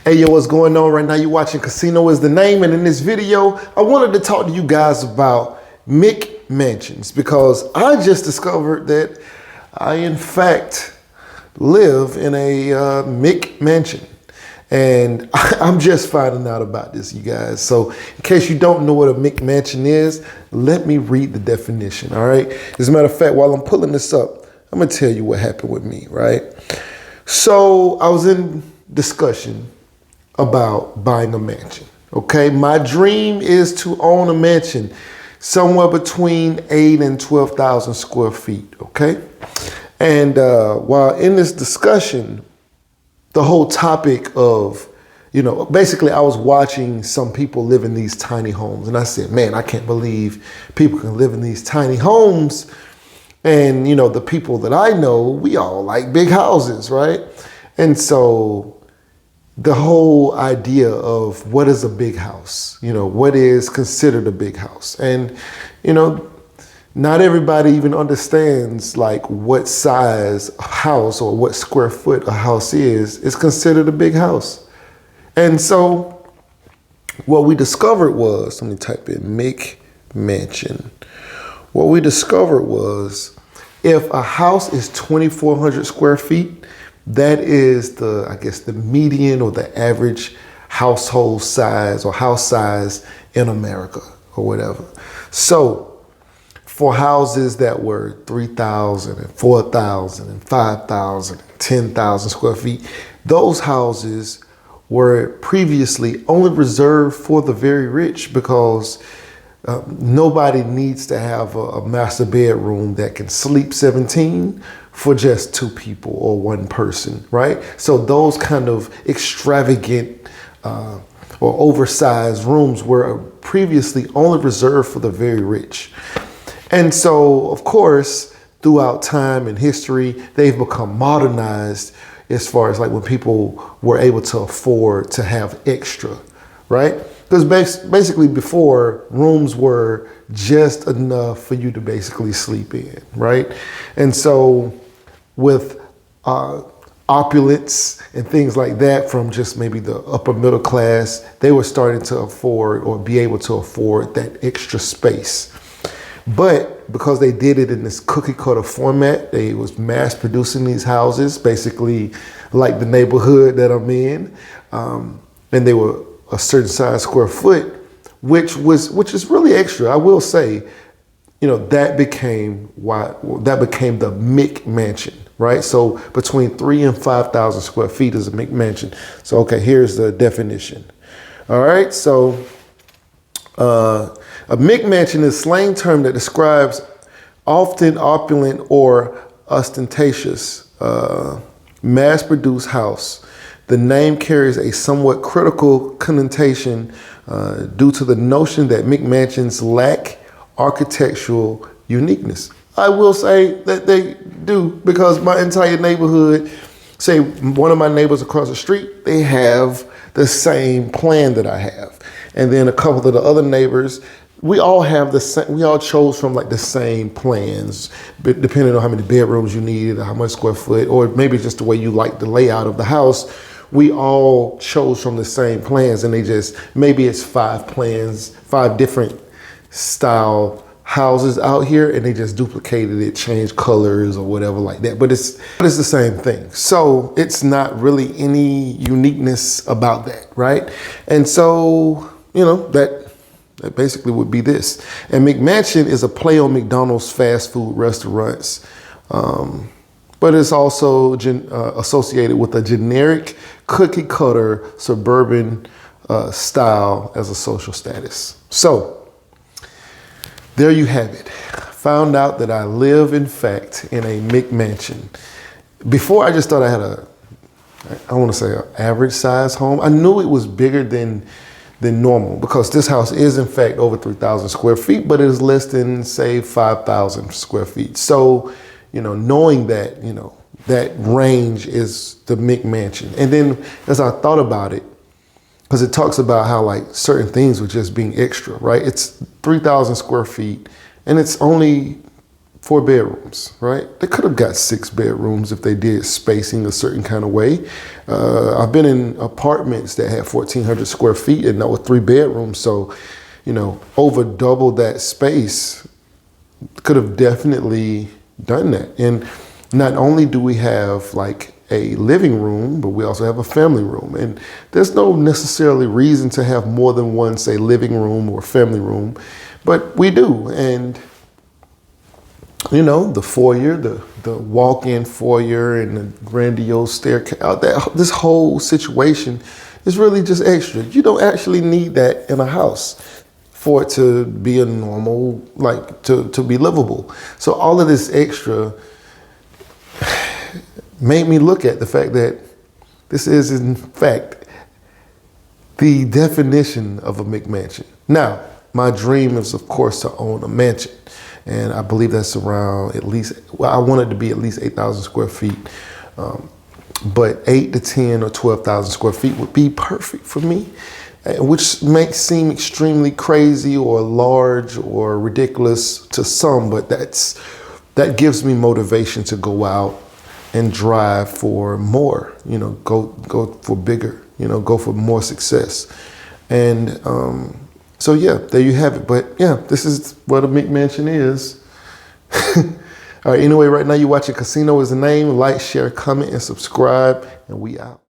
Hey, yo, what's going on right now? You're watching Casino is the Name, and in this video, I wanted to talk to you guys about McMansions because I just discovered that I, in fact, live in a McMansion. And I'm just finding out about this, you guys. So in case you don't know what a McMansion is, let me read the definition, all right? As a matter of fact, while I'm pulling this up, I'm gonna tell you what happened with me, right? So I was in discussion about buying a mansion, okay? My dream is to own a mansion somewhere between 8 and 12,000 square feet, okay? And while in this discussion, the whole topic of, basically I was watching some people live in these tiny homes and I said, man, I can't believe people can live in these tiny homes. And, the people that I know, we all like big houses, right? And so the whole idea of what is a big house, what is considered a big house. And, not everybody even understands like what size a house or what square foot a house is considered a big house. And so what we discovered was, let me type in McMansion. What we discovered was if a house is 2,400 square feet, that is the median or the average household size or house size in America or whatever. So for houses that were 3,000 and 4,000 and 5,000 and 10,000 square feet, those houses were previously only reserved for the very rich because nobody needs to have a master bedroom that can sleep 17 for just 2 people or 1 person, right? So those kind of extravagant or oversized rooms were previously only reserved for the very rich. And so, of course, throughout time and history, they've become modernized as far as like when people were able to afford to have extra, right? Because basically before, rooms were just enough for you to basically sleep in, right? And so with opulence and things like that from just maybe the upper middle class, they were starting to afford or be able to afford that extra space. But because they did it in this cookie cutter format, they was mass producing these houses, basically like the neighborhood that I'm in, and they were a certain size square foot, which is really extra. I will say, that became the McMansion, right? So between 3,000 and 5,000 square feet is a McMansion. So okay, here's the definition. All right, so a McMansion is a slang term that describes often opulent or ostentatious mass-produced house. The name carries a somewhat critical connotation due to the notion that McMansions lack architectural uniqueness. I will say that they do, because my entire neighborhood, say one of my neighbors across the street, they have the same plan that I have. And then a couple of the other neighbors, we all have the same, we all chose from like the same plans, but depending on how many bedrooms you needed, or how much square foot, or maybe just the way you like the layout of the house. We all chose from the same plans, and maybe it's 5 plans, 5 different style houses out here, and they just duplicated it, changed colors or whatever like that. But it's the same thing. So it's not really any uniqueness about that, right? And so, that basically would be this. And McMansion is a play on McDonald's fast food restaurants, but it's also associated with a generic cookie cutter suburban style as a social status. So there you have it. Found out that I live, in fact, in a McMansion. Before, I just thought I had an average size home. I knew it was bigger than normal because this house is, in fact, over 3,000 square feet, but it is less than, say, 5,000 square feet. So, knowing that, that range is the McMansion. And then as I thought about it, because it talks about how like certain things were just being extra, right? It's 3,000 square feet and it's only 4 bedrooms, right? They could have got 6 bedrooms if they did spacing a certain kind of way. I've been in apartments that had 1,400 square feet and that were 3 bedrooms. So, you know, over double that space, could have definitely done that. And not only do we have like a living room, but we also have a family room. And there's no necessarily reason to have more than one, say, living room or family room, but we do. And you know, the foyer, the walk-in foyer and the grandiose staircase, this whole situation is really just extra. You don't actually need that in a house for it to be a normal, like to be livable. So all of this extra made me look at the fact that this is in fact the definition of a McMansion. Now, my dream is of course to own a mansion. And I believe that's around at least, well, I want it to be at least 8,000 square feet. But 8 to 10 or 12,000 square feet would be perfect for me, which may seem extremely crazy or large or ridiculous to some, but that gives me motivation to go out and drive for more, you know, go for bigger, you know, go for more success. And so yeah, there you have it. But yeah, this is what a McMansion is. All right, anyway, right now you're watching Casino is the Name. Like, share, comment, and subscribe, and we out.